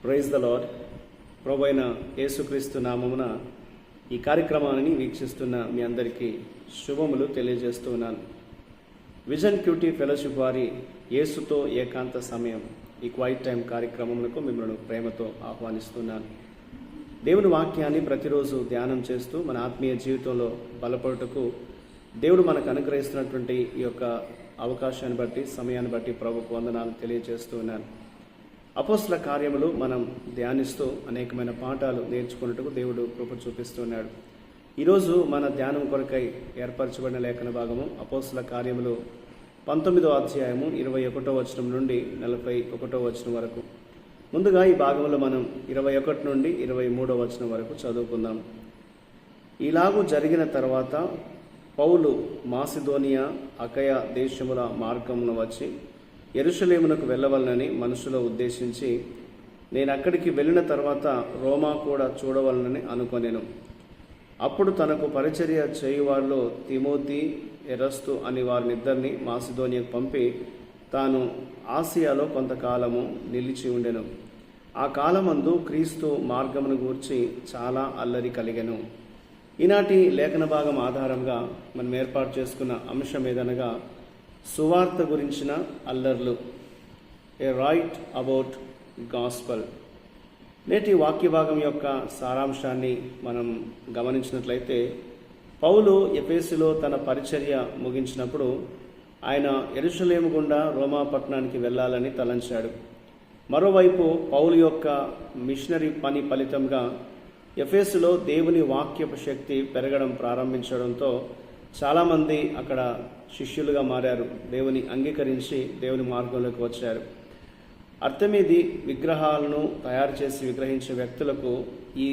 Praise the lord. ప్రభు అయిన యేసుక్రీస్తు నామమున ఈ కార్యక్రమాన్ని వీక్షిస్తున్న మీ అందరికీ శుభములు తెలియజేస్తూ ఉన్నాను. విజన్ క్యూటీ ఫెలోషిప్ వారి యేసుతో ఏకాంత సమయం ఈ క్వైట్ టైం కార్యక్రమములకు మిమ్మల్ని ప్రేమతో ఆహ్వానిస్తున్నాను. దేవుని వాక్యాన్ని ప్రతిరోజు ధ్యానం చేస్తూ మన ఆత్మీయ జీవితంలో బలపడుటకు దేవుడు మనకు అనుగ్రహిస్తున్నటువంటి ఈ యొక్క అవకాశాన్ని బట్టి, సమయాన్ని బట్టి ప్రభుకు వందనాలు తెలియజేస్తూ ఉన్నాను. అపోస్తల కార్యములు మనం ధ్యానిస్తూ అనేకమైన పాఠాలు నేర్చుకున్నట్టుకు దేవుడు కృప చూపిస్తున్నాడు. ఈరోజు మన ధ్యానం కొరకై ఏర్పరచబడిన లేఖన భాగము అపోస్తల కార్యములు 19వ అధ్యాయము 21వ వచనం నుండి 41వ వచనం వరకు. ముందుగా ఈ భాగంలో మనం 21 నుండి 23వ వచనం వరకు చదువుకుందాం. ఇలాగూ జరిగిన తర్వాత పౌలు మాసిదోనియా, అకయ దేశముల మార్గమున వచ్చి యెరూషలేమునకు వెళ్ళవలనని మనసులో ఉద్దేశించి, నేను అక్కడికి వెళ్ళిన తర్వాత రోమా కూడా చూడవలనని అనుకొనెను. అప్పుడు తనకు పరిచర్య చేయువారిలో తిమోతి, ఎరస్తు అని వారినిద్దరిని మాసిదోనియాకు పంపి తాను ఆసియాలో కొంతకాలము నిలిచి ఉండెను. ఆ కాలమందు క్రీస్తు మార్గమును గూర్చి చాలా అల్లరి కలిగెను. ఈనాటి లేఖన భాగం ఆధారంగా మనం ఏర్పాటు చేసుకున్న అంశం ఏదనగా సువార్త గురించిన అల్లర్లు, ఏ రైట్ అబౌట్ గాస్పల్. నేటి వాక్య భాగం యొక్క సారాంశాన్ని మనం గమనించినట్లయితే, పౌలు ఎఫెసులో తన పరిచర్య ముగించినప్పుడు ఆయన యెరూషలేము గుండా రోమా పట్టణానికి వెళ్ళాలని తలంచాడు. మరోవైపు పౌలు యొక్క మిషనరీ పని ఫలితంగా ఎఫెసులో దేవుని వాక్యపు శక్తి పెరగడం ప్రారంభించడంతో చాలామంది అక్కడ శిష్యులుగా మారారు. దేవుని అంగీకరించి దేవుని మార్గంలోకి వచ్చారు. అర్తమీది విగ్రహాలను తయారు చేసి విగ్రహించే వ్యక్తులకు ఈ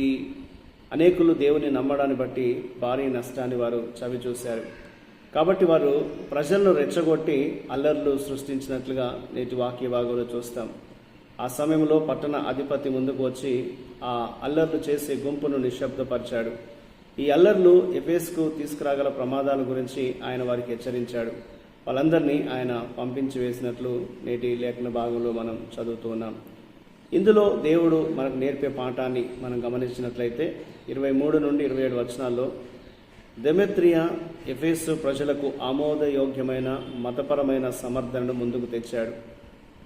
అనేకులు దేవుని నమ్మడాన్ని బట్టి భారీ నష్టాన్ని వారు చవి చూశారు. కాబట్టి వారు ప్రజలను రెచ్చగొట్టి అల్లర్లు సృష్టించినట్లుగా నేటి వాక్య భాగంలో చూస్తాం. ఆ సమయంలో పట్టణ అధిపతి ముందుకు వచ్చి ఆ అల్లర్లు చేసే గుంపును నిశ్శబ్దపరిచాడు. ఈ అల్లర్లు ఎఫెసుకు తీసుకురాగల ప్రమాదాల గురించి ఆయన వారికి హెచ్చరించాడు. వాళ్ళందరినీ ఆయన పంపించి వేసినట్లు నేటి లేఖన భాగంలో మనం చదువుతూ ఉన్నాం. ఇందులో దేవుడు మనకు నేర్పే పాఠాన్ని మనం గమనించినట్లయితే 23 నుండి 27 వచనాల్లో దెమెత్రియా ఎఫెసు ప్రజలకు ఆమోదయోగ్యమైన మతపరమైన సమర్థనను ముందుకు తెచ్చాడు.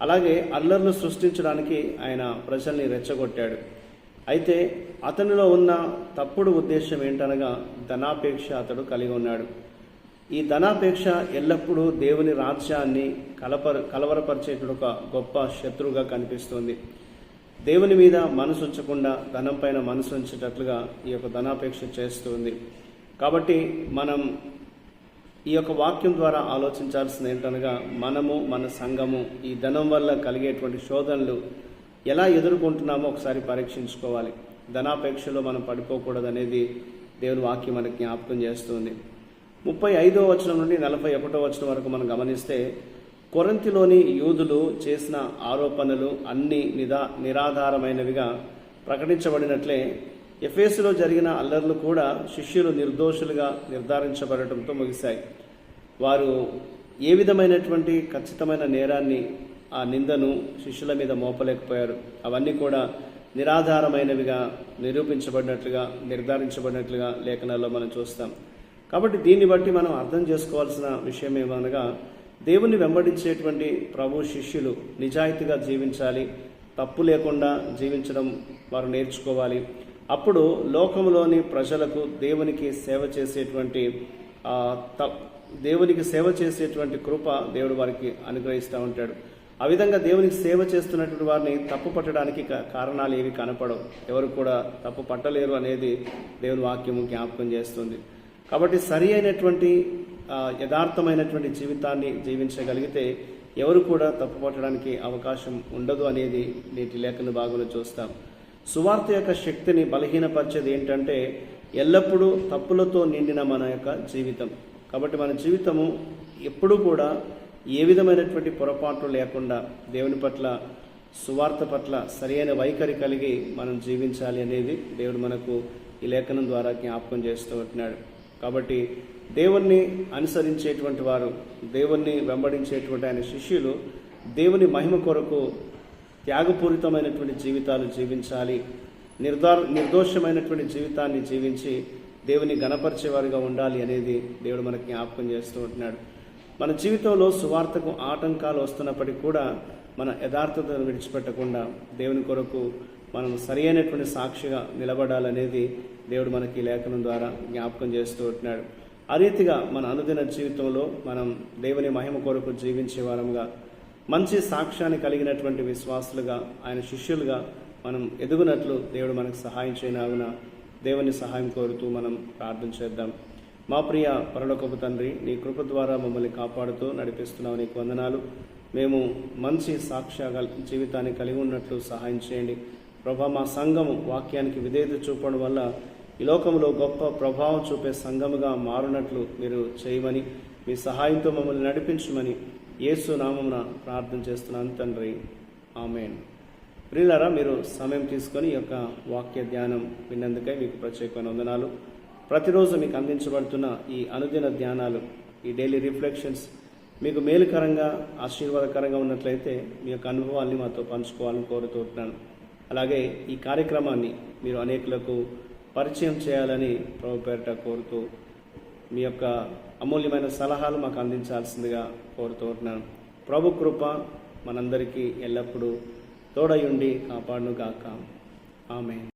అలాగే అల్లర్లు సృష్టించడానికి ఆయన ప్రజల్ని రెచ్చగొట్టాడు. అయితే అతనిలో ఉన్న తప్పుడు ఉద్దేశం ఏంటనగా ధనాపేక్ష అతడు కలిగి ఉన్నాడు. ఈ ధనాపేక్ష ఎల్లప్పుడూ దేవుని రాజ్యాన్ని కలవరపరిచేటువంటి ఒక గొప్ప శత్రువుగా కనిపిస్తుంది. దేవుని మీద మనసు ఉంచకుండా ధనం పైన మనసు ఉంచేటట్లుగా ఈ యొక్క ధనాపేక్ష చేస్తుంది. కాబట్టి మనం ఈ యొక్క వాక్యం ద్వారా ఆలోచించాల్సింది ఏంటనగా, మనము మన సంఘము ఈ ధనం వల్ల కలిగేటువంటి శోధనలు ఎలా ఎదుర్కొంటున్నామో ఒకసారి పరీక్షించుకోవాలి. ధనాపేక్షలో మనం పడిపోకూడదు అనేది దేవుని వాక్యం మనకి జ్ఞాపకం చేస్తుంది. 35వ వచనం నుండి 41వ వచనం వరకు మనం గమనిస్తే, కొరింథీలోని యూదులు చేసిన ఆరోపణలు అన్ని నిరాధారమైనవిగా ప్రకటించబడినట్లే ఎఫెసులో జరిగిన అల్లర్లు కూడా శిష్యులు నిర్దోషులుగా నిర్ధారించబడటంతో ముగిశాయి. వారు ఏ విధమైనటువంటి ఖచ్చితమైన నేరాన్ని, ఆ నిందను శిష్యుల మీద మోపలేకపోయారు. అవన్నీ కూడా నిరాధారమైనవిగా నిరూపించబడినట్లుగా, నిర్ధారించబడినట్లుగా లేఖనాల్లో మనం చూస్తాం. కాబట్టి దీన్ని బట్టి మనం అర్థం చేసుకోవాల్సిన విషయం ఏమనగా, దేవుని వెంబడించేటువంటి ప్రభు శిష్యులు నిజాయితీగా జీవించాలి, తప్పు లేకుండా జీవించడం వారు నేర్చుకోవాలి. అప్పుడు లోకంలోని ప్రజలకు దేవునికి సేవ చేసేటువంటి కృప దేవుడు వారికి అనుగ్రహిస్తూ ఉంటాడు. ఆ విధంగా దేవునికి సేవ చేస్తున్నటువంటి వారిని తప్పు పట్టడానికి కారణాలు ఏవి కనపడవు. ఎవరు కూడా తప్పు పట్టలేరు అనేది దేవుని వాక్యము జ్ఞాపకం చేస్తుంది. కాబట్టి సరి అయినటువంటి యథార్థమైనటువంటి జీవితాన్ని జీవించగలిగితే ఎవరు కూడా తప్పు పట్టడానికి అవకాశం ఉండదు అనేది నేటి లేఖన భాగంలో చూస్తాం. సువార్త యొక్క శక్తిని బలహీనపరిచేది ఏంటంటే, ఎల్లప్పుడూ తప్పులతో నిండిన మన యొక్క జీవితం. కాబట్టి మన జీవితము ఎప్పుడూ కూడా ఏ విధమైనటువంటి పొరపాట్లు లేకుండా దేవుని పట్ల, సువార్త పట్ల సరైన వైఖరి కలిగి మనం జీవించాలి అనేది దేవుడు మనకు ఈ లేఖనం ద్వారా జ్ఞాపకం చేస్తూ ఉంటున్నాడు. కాబట్టి దేవుణ్ణి అనుసరించేటువంటి వారు, దేవుణ్ణి వెంబడించేటువంటి ఆయన శిష్యులు దేవుని మహిమ కొరకు త్యాగపూరితమైనటువంటి జీవితాలు జీవించాలి, నిర్దోషమైనటువంటి జీవితాన్ని జీవించి దేవుని గణపరిచేవారిగా ఉండాలి అనేది దేవుడు మనకి జ్ఞాపకం చేస్తూ ఉంటున్నాడు. మన జీవితంలో సువార్తకు ఆటంకాలు వస్తున్నప్పటికీ కూడా మన యథార్థతను విడిచిపెట్టకుండా దేవుని కొరకు మనం సరి అయినటువంటి సాక్షిగా నిలబడాలనేది దేవుడు మనకి లేఖనం ద్వారా జ్ఞాపకం చేస్తూ ఉంటున్నాడు. ఆ రీతిగా మన అనుదిన జీవితంలో మనం దేవుని మహిమ కొరకు జీవించే వారంగా, మంచి సాక్ష్యాన్ని కలిగినటువంటి విశ్వాసులుగా, ఆయన శిష్యులుగా మనం ఎదుగునట్లు దేవుడు మనకు సహాయం చేయనాగున దేవుని సహాయం కోరుతూ మనం ప్రార్థన చేద్దాం. మా ప్రియ పరలోకపు తండ్రి, నీ కృప ద్వారా మమ్మల్ని కాపాడుతూ నడిపిస్తున్నావు, నీకు వందనాలు. మేము మంచి సాక్ష్య జీవితాన్ని కలిగి ఉన్నట్లు సహాయం చేయండి ప్రభా. మా సంఘము వాక్యానికి విధేయత చూపడం వల్ల ఈ లోకంలో గొప్ప ప్రభావం చూపే సంఘముగా మారునట్లు మీరు చేయమని, మీ సహాయంతో మమ్మల్ని నడిపించమని యేసు నామమున ప్రార్థన చేస్తున్నాను తండ్రి, ఆమేన్. ప్రియులారా, మీరు సమయం తీసుకొని ఈ యొక్క వాక్య ధ్యానం విన్నందుకై మీకు ప్రత్యేకమైన వందనాలు. ప్రతిరోజు మీకు అందించబడుతున్న ఈ అనుదిన ధ్యానాలు, ఈ డైలీ రిఫ్లెక్షన్స్ మీకు మేలుకరంగా, ఆశీర్వాదకరంగా ఉన్నట్లయితే మీ యొక్క అనుభవాల్ని మాతో పంచుకోవాలని కోరుతున్నాను. అలాగే ఈ కార్యక్రమాన్ని మీరు అనేకులకు పరిచయం చేయాలని ప్రభు పేరిట కోరుతూ మీ యొక్క అమూల్యమైన సలహాలు మాకు అందించాల్సిందిగా కోరుతున్నాను. ప్రభు కృప మనందరికీ ఎల్లప్పుడూ తోడయుండి కాపాడును గాక. ఆమేన్.